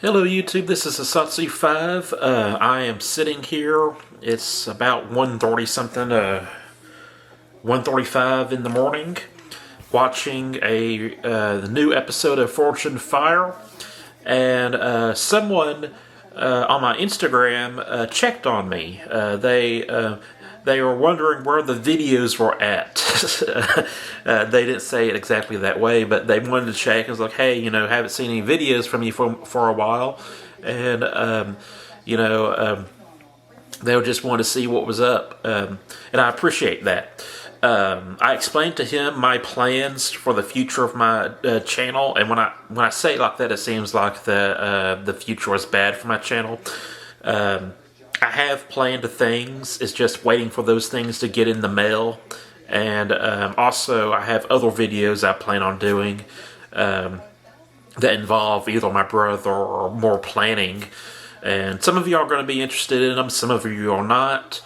Hello YouTube, this is Asatsu5. I am sitting here, it's about 1:30 something, 1:35 in the morning, watching the new episode of Fortune Fire, and someone on my Instagram checked on me. They were wondering where the videos were at. They didn't say it exactly that way, but they wanted to check. I was like, hey, haven't seen any videos from you for a while. And, they just wanted to see what was up. And I appreciate that. I explained to him my plans for the future of my channel. And when I say it like that, it seems like the future is bad for my channel. I have planned things. It's just waiting for those things to get in the mail. And also, I have other videos I plan on doing that involve either my brother or more planning. And some of you are going to be interested in them, some of you are not.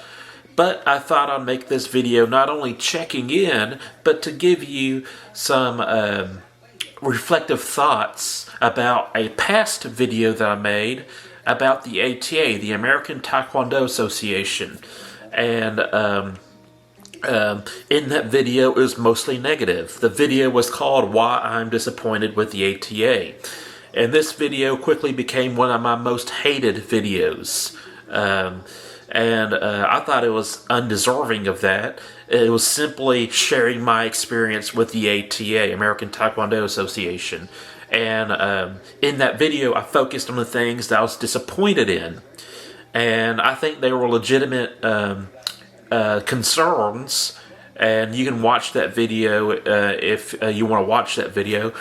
But I thought I'd make this video not only checking in, but to give you some reflective thoughts about a past video that I made about the ATA, the American Taekwondo Association. And in that video, it was mostly negative. The video was called Why I'm Disappointed with the ATA. And this video quickly became one of my most hated videos. I thought it was undeserving of that. It was simply sharing my experience with the ATA, American Taekwondo Association. And in that video, I focused on the things that I was disappointed in. And I think they were legitimate concerns. And you can watch that video if you want to watch that video.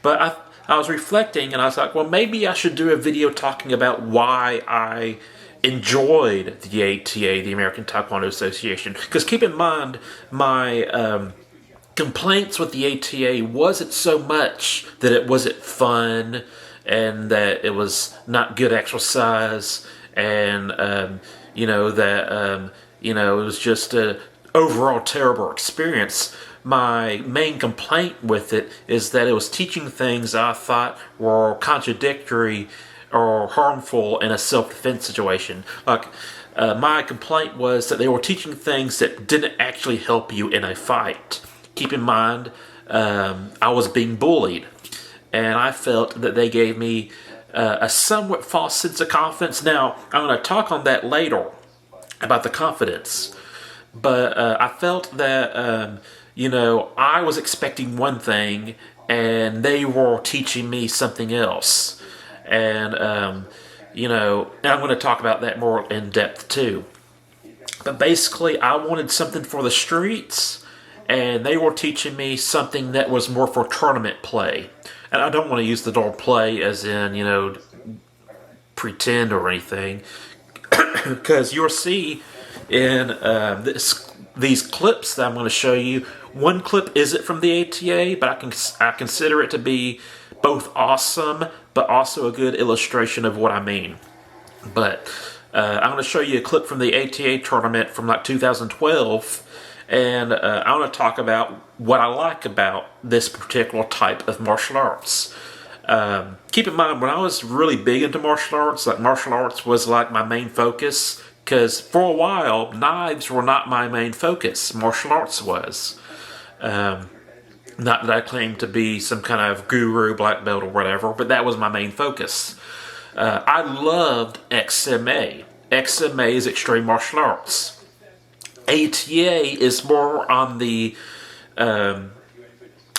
But I was reflecting, and I was like, well, maybe I should do a video talking about why I enjoyed the ATA, the American Taekwondo Association. Because keep in mind, my complaints with the ATA wasn't so much that it wasn't fun and that it was not good exercise and it was just a overall terrible experience. My main complaint with it is that it was teaching things I thought were contradictory or harmful in a self-defense situation. Like, my complaint was that they were teaching things that didn't actually help you in a fight. Keep in mind, I was being bullied, and I felt that they gave me a somewhat false sense of confidence. Now, I'm going to talk on that later, about the confidence, but I felt that, I was expecting one thing, and they were teaching me something else. And, I'm going to talk about that more in depth too. But basically, I wanted something for the streets, and they were teaching me something that was more for tournament play. And I don't want to use the word play as in, pretend or anything. Because you'll see in these clips that I'm going to show you, one clip isn't from the ATA, but I consider it to be both awesome, but also a good illustration of what I mean. But I'm going to show you a clip from the ATA tournament from like 2012, and I want to talk about what I like about this particular type of martial arts. Keep in mind, when I was really big into martial arts, like martial arts was like my main focus, because for a while, knives were not my main focus. Martial arts was. Not that I claim to be some kind of guru, black belt, or whatever, but that was my main focus. I loved XMA. XMA is Extreme Martial Arts. ATA is more on the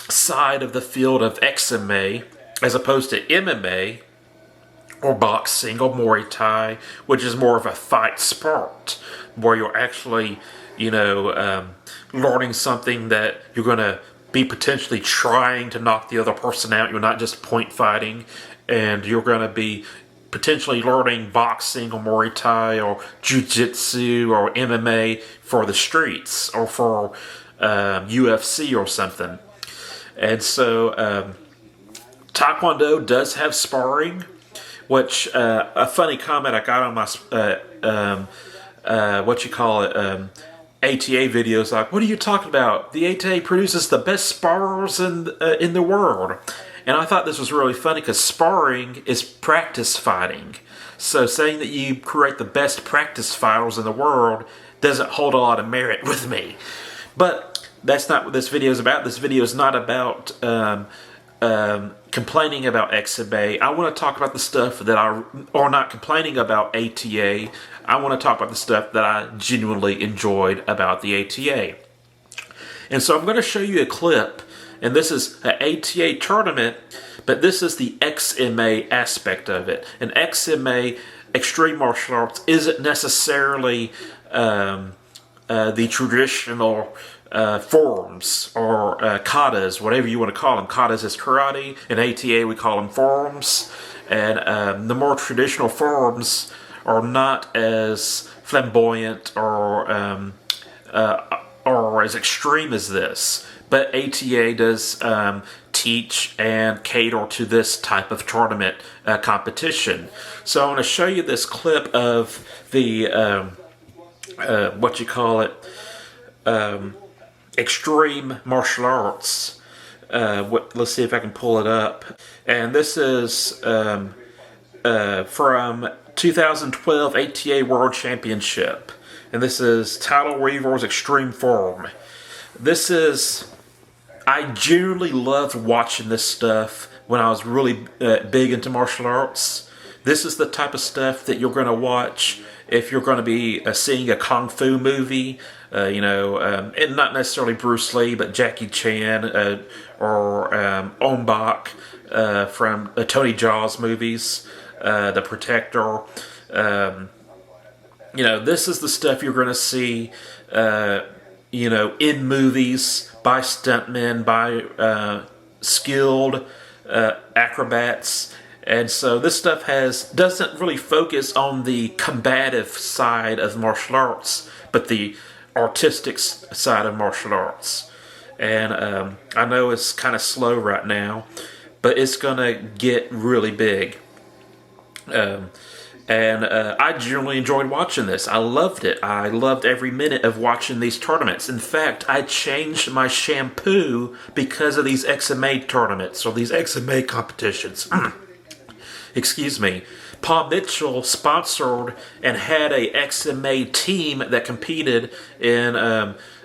side of the field of XMA, as opposed to MMA, or boxing, or Muay Thai, which is more of a fight sport, where you're actually, learning something that you're going to be potentially trying to knock the other person out. You're not just point fighting, and you're going to be potentially learning boxing or Muay Thai or Jiu-Jitsu or MMA for the streets or for UFC or something. And so Taekwondo does have sparring, which a funny comment I got on my ATA videos, like, what are you talking about? The ATA produces the best sparrers in the world. And I thought this was really funny because sparring is practice fighting. So saying that you create the best practice fighters in the world doesn't hold a lot of merit with me. But that's not what this video is about. This video is not about complaining about XMA. I want to talk about the stuff that or not complaining about ATA. I want to talk about the stuff that I genuinely enjoyed about the ATA. And so I'm going to show you a clip, and this is an ATA tournament, but this is the XMA aspect of it. And XMA, Extreme Martial Arts, isn't necessarily the traditional forms or katas, whatever you want to call them. Katas is karate. In ATA, we call them forms. And the more traditional forms are not as flamboyant or as extreme as this. But ATA does teach and cater to this type of tournament competition. So I want to show you this clip of the extreme martial arts. Let's see if I can pull it up. And this is from 2012 ATA World Championship. And this is Title Weaver's Extreme Form. I genuinely loved watching this stuff when I was really big into martial arts. This is the type of stuff that you're going to watch if you're going to be seeing a kung fu movie, and not necessarily Bruce Lee, but Jackie Chan or Ong Bak from Tony Jaa's movies, The Protector. This is the stuff you're going to see, in movies by stuntmen, by skilled acrobats. And so this stuff doesn't really focus on the combative side of martial arts, but the artistic side of martial arts. And I know it's kind of slow right now, but it's going to get really big. I generally enjoyed watching this. I loved it. I loved every minute of watching these tournaments. In fact, I changed my shampoo because of these XMA tournaments, or these XMA competitions. Excuse me. Paul Mitchell sponsored and had a XMA team that competed in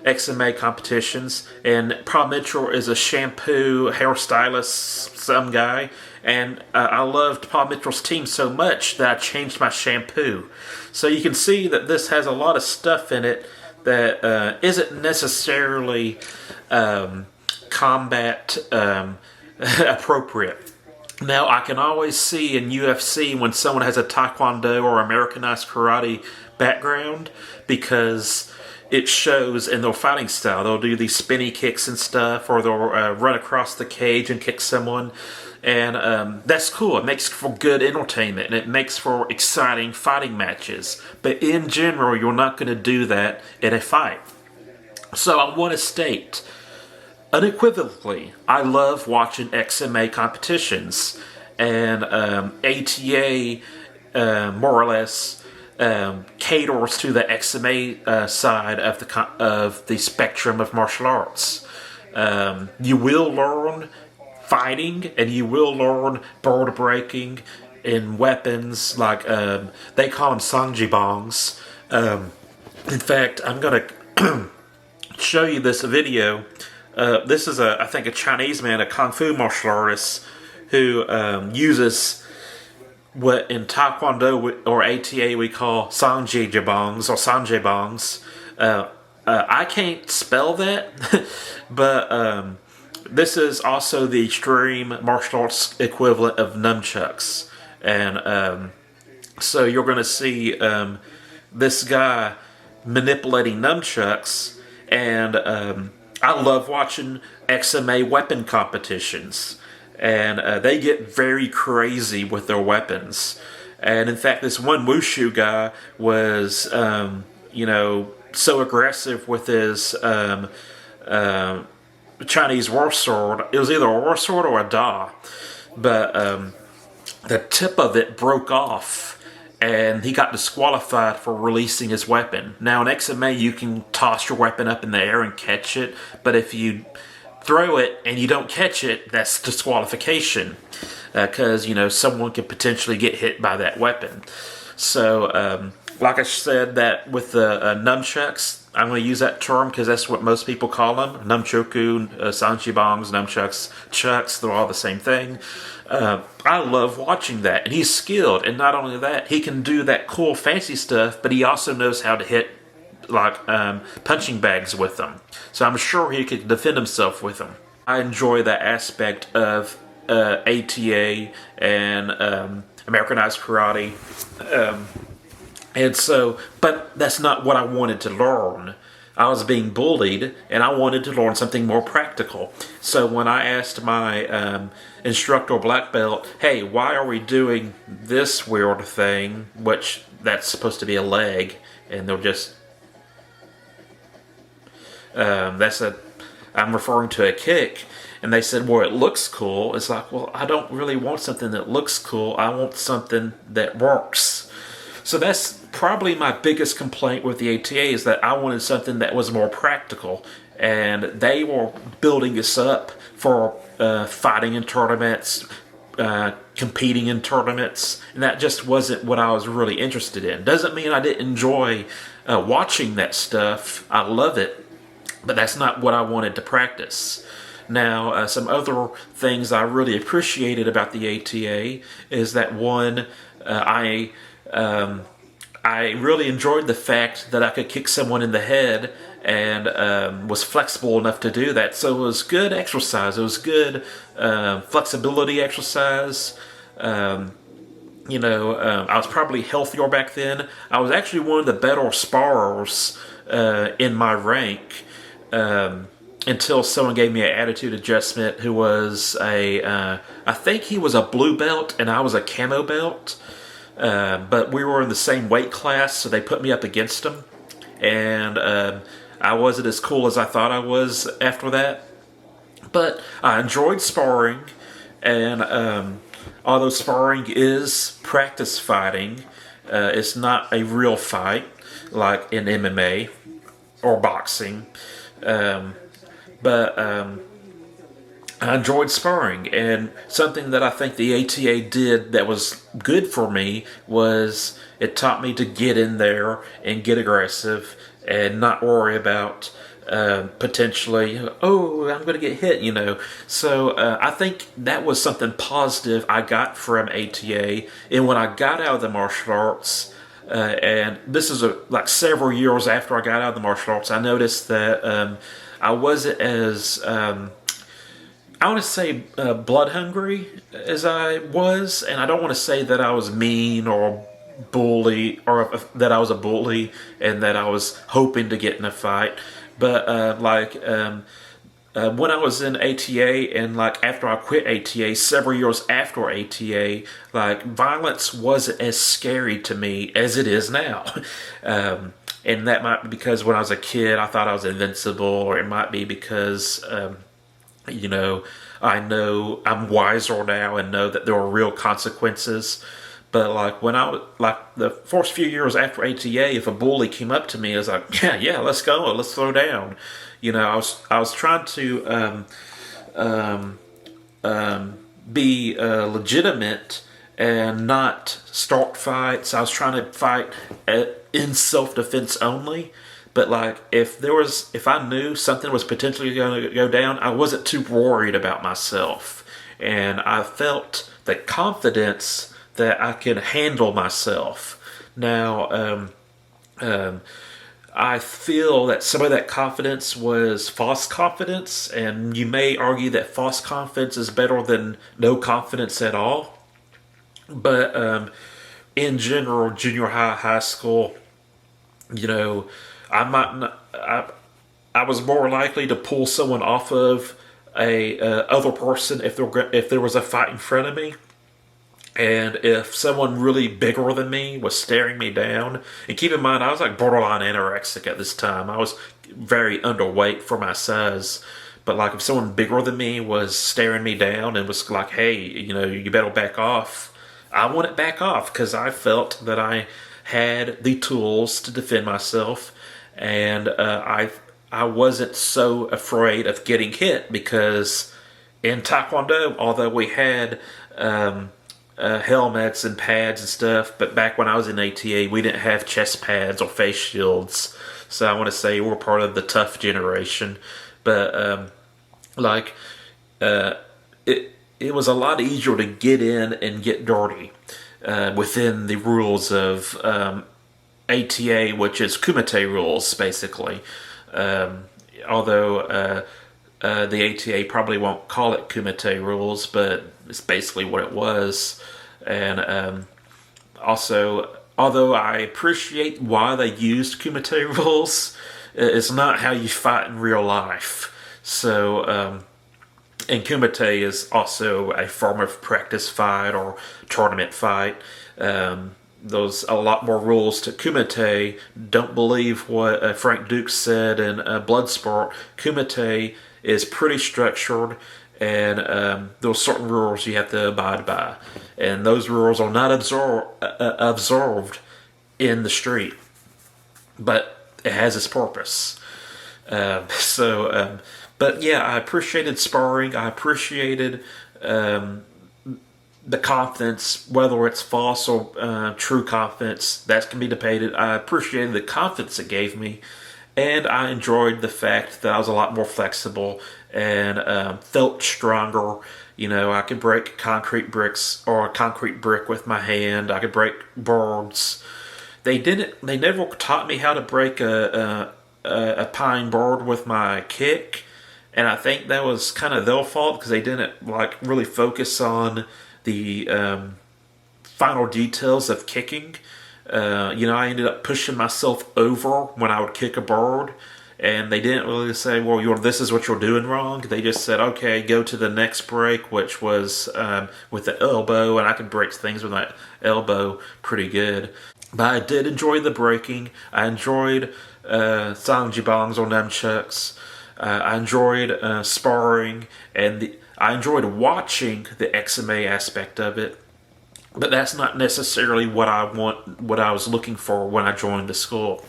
XMA competitions. And Paul Mitchell is a shampoo hairstylist, some guy. And I loved Paul Mitchell's team so much that I changed my shampoo. So you can see that this has a lot of stuff in it that isn't necessarily combat appropriate. Now, I can always see in UFC when someone has a Taekwondo or Americanized karate background, because it shows in their fighting style. They'll do these spinny kicks and stuff, or they'll run across the cage and kick someone. And that's cool. It makes for good entertainment, and it makes for exciting fighting matches. But in general, you're not going to do that in a fight. So I want to state, unequivocally, I love watching XMA competitions, and ATA more or less caters to the XMA side of the spectrum of martial arts. You will learn fighting, and you will learn board breaking and weapons like they call them sanjibangs. In fact, I'm going to show you this video. This is I think a Chinese man, a kung fu martial artist, who uses what in Taekwondo or ATA we call sanjibangs or sanjibangs. I can't spell that, but this is also the extreme martial arts equivalent of nunchucks. And so you're going to see this guy manipulating nunchucks, and I love watching XMA weapon competitions. And they get very crazy with their weapons. And in fact, this one wushu guy was, so aggressive with his Chinese war sword. It was either a war sword or a da. But the tip of it broke off, and he got disqualified for releasing his weapon. Now in XMA, you can toss your weapon up in the air and catch it, but if you throw it and you don't catch it, that's disqualification. Because, someone could potentially get hit by that weapon. So, like I said, that with the nunchucks, I'm going to use that term because that's what most people call them. Nunchoku, sanchibongs, nunchucks, chucks, they're all the same thing. I love watching that. And he's skilled. And not only that, he can do that cool fancy stuff, but he also knows how to hit like punching bags with them. So I'm sure he could defend himself with them. I enjoy that aspect of ATA and Americanized karate. And so, but that's not what I wanted to learn. I was being bullied, and I wanted to learn something more practical. So when I asked my instructor black belt, hey, why are we doing this weird thing, which that's supposed to be a leg, and they'll just... I'm referring to a kick. And they said, well, it looks cool. It's like, well, I don't really want something that looks cool. I want something that works. So that's probably my biggest complaint with the ATA, is that I wanted something that was more practical. And they were building us up for fighting in tournaments, competing in tournaments. And that just wasn't what I was really interested in. Doesn't mean I didn't enjoy watching that stuff. I love it. But that's not what I wanted to practice. Now, some other things I really appreciated about the ATA is that one, I really enjoyed the fact that I could kick someone in the head and was flexible enough to do that. So it was good exercise. It was good flexibility exercise. I was probably healthier back then. I was actually one of the better sparrers in my rank. Until someone gave me an attitude adjustment who was I think he was a blue belt and I was a camo belt. But we were in the same weight class, so they put me up against him. And I wasn't as cool as I thought I was after that. But I enjoyed sparring, and although sparring is practice fighting, it's not a real fight like in MMA or boxing. But I enjoyed sparring, and something that I think the ATA did that was good for me was it taught me to get in there and get aggressive and not worry about potentially, I'm going to get hit, So I think that was something positive I got from ATA, and when I got out of the martial arts, and this is like several years after I got out of the martial arts, I noticed that I wasn't as, I want to say blood hungry as I was, and I don't want to say that I was mean or bully, or that I was a bully and that I was hoping to get in a fight, but when I was in ATA and after I quit ATA, several years after ATA, violence wasn't as scary to me as it is now. And that might be because when I was a kid, I thought I was invincible, or it might be because, I know I'm wiser now and know that there are real consequences. But when I was the first few years after ATA, if a bully came up to me, I was like, yeah, let's go, let's throw down. I was trying to be legitimate and not start fights. I was trying to fight in self-defense only. But if I knew something was potentially going to go down, I wasn't too worried about myself, and I felt the confidence that I could handle myself. Now, I feel that some of that confidence was false confidence, and you may argue that false confidence is better than no confidence at all. But in general, junior high, high school, I was more likely to pull someone off of a other person if there was a fight in front of me. And if someone really bigger than me was staring me down, and keep in mind, I was borderline anorexic at this time. I was very underweight for my size. But if someone bigger than me was staring me down and was like, hey, you better back off, I wouldn't back off because I felt that I had the tools to defend myself. And I I wasn't so afraid of getting hit because in Taekwondo, although we had helmets and pads and stuff, but back when I was in ATA, we didn't have chest pads or face shields. So I want to say we're part of the tough generation. But like it was a lot easier to get in and get dirty within the rules of ATA, which is Kumite rules, basically. Although the ATA probably won't call it Kumite rules, but it's basically what it was. And also, although I appreciate why they used Kumite rules, it's not how you fight in real life. So, and Kumite is also a form of practice fight or tournament fight. There's a lot more rules to Kumite. Don't believe what Frank Dukes said in Bloodsport. Kumite is pretty structured, and there's certain rules you have to abide by. And those rules are not observed in the street, but it has its purpose. But yeah, I appreciated sparring. I appreciated the confidence, whether it's false or true confidence, that can be debated. I appreciated the confidence it gave me, and I enjoyed the fact that I was a lot more flexible and felt stronger. You know, I could break concrete bricks or a concrete brick with my hand. I could break boards. They never taught me how to break a pine board with my kick, and I think that was kind of their fault because they didn't really focus on the final details of kicking. I ended up pushing myself over when I would kick a bird, and they didn't really say, well, this is what you're doing wrong. They just said, okay, go to the next break, which was with the elbow, and I could break things with my elbow pretty good. But I did enjoy the breaking. I enjoyed Sangjibongs or nunchucks. I enjoyed sparring, and I enjoyed watching the XMA aspect of it, but that's not necessarily what I was looking for when I joined the school.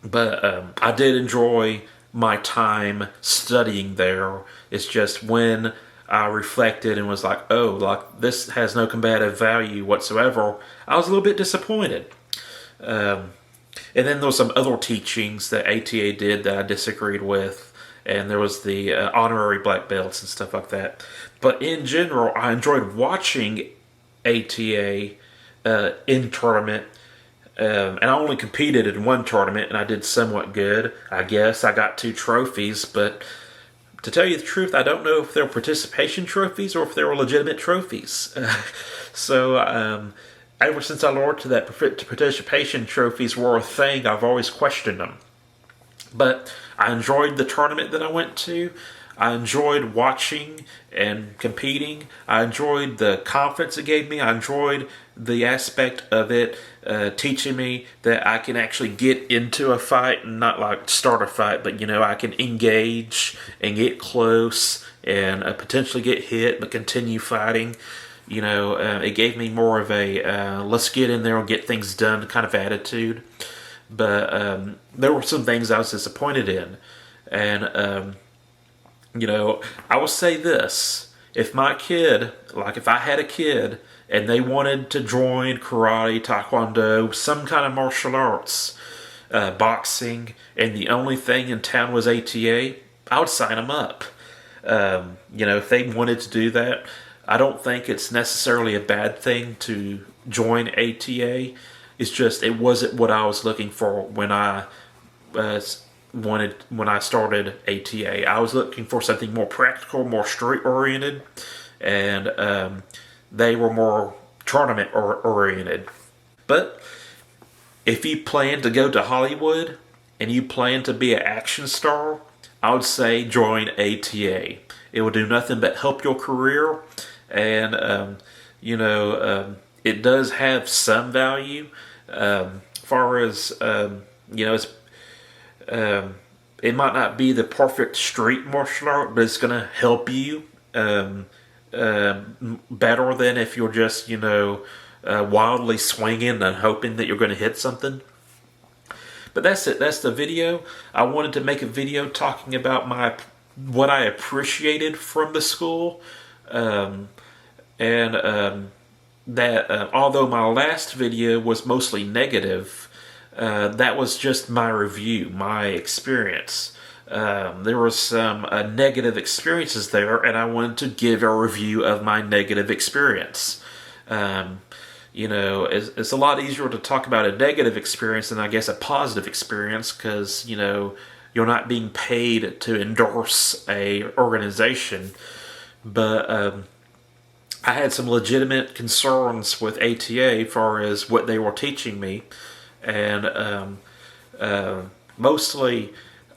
But I did enjoy my time studying there. It's just when I reflected and was like, this has no combative value whatsoever, I was a little bit disappointed. And then there was some other teachings that ATA did that I disagreed with. And there was the honorary black belts and stuff like that. But in general, I enjoyed watching ATA in tournament. And I only competed in one tournament, and I did somewhat good. I guess I got 2 trophies, but to tell you the truth, I don't know if they were participation trophies or if they were legitimate trophies. So ever since I learned that participation trophies were a thing, I've always questioned them. But I enjoyed the tournament that I went to. I enjoyed watching and competing. I enjoyed the confidence it gave me. I enjoyed the aspect of it teaching me that I can actually get into a fight and not start a fight, but I can engage and get close and potentially get hit but continue fighting. It gave me more of a let's get in there and get things done kind of attitude. But there were some things I was disappointed in. And, I will say this. If my kid, if I had a kid and they wanted to join karate, taekwondo, some kind of martial arts, boxing, and the only thing in town was ATA, I would sign them up. If they wanted to do that, I don't think it's necessarily a bad thing to join ATA. It's just it wasn't what I was looking for when I started ATA. I was looking for something more practical, more street oriented, and they were more tournament oriented. But if you plan to go to Hollywood and you plan to be an action star, I would say join ATA. It will do nothing but help your career, and it does have some value. Far as it might not be the perfect street martial art, but it's going to help you better than if you're just wildly swinging and hoping that you're going to hit something. But that's it. That's the video. I wanted to make a video talking about what I appreciated from the school, and that although my last video was mostly negative, that was just my review, my experience. There were some negative experiences there, and I wanted to give a review of my negative experience. It's a lot easier to talk about a negative experience than I guess a positive experience, because you're not being paid to endorse a organization. But I had some legitimate concerns with ATA as far as what they were teaching me, and mostly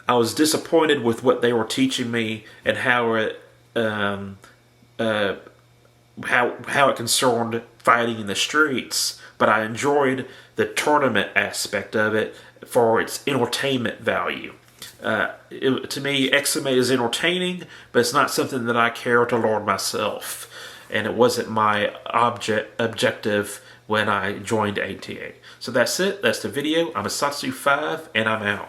I was disappointed with what they were teaching me and how it concerned fighting in the streets. But I enjoyed the tournament aspect of it for its entertainment value. To me, XMA is entertaining, but it's not something that I care to learn myself. And it wasn't my objective when I joined ATA. So that's it. That's the video. I'm a Satsu5, and I'm out.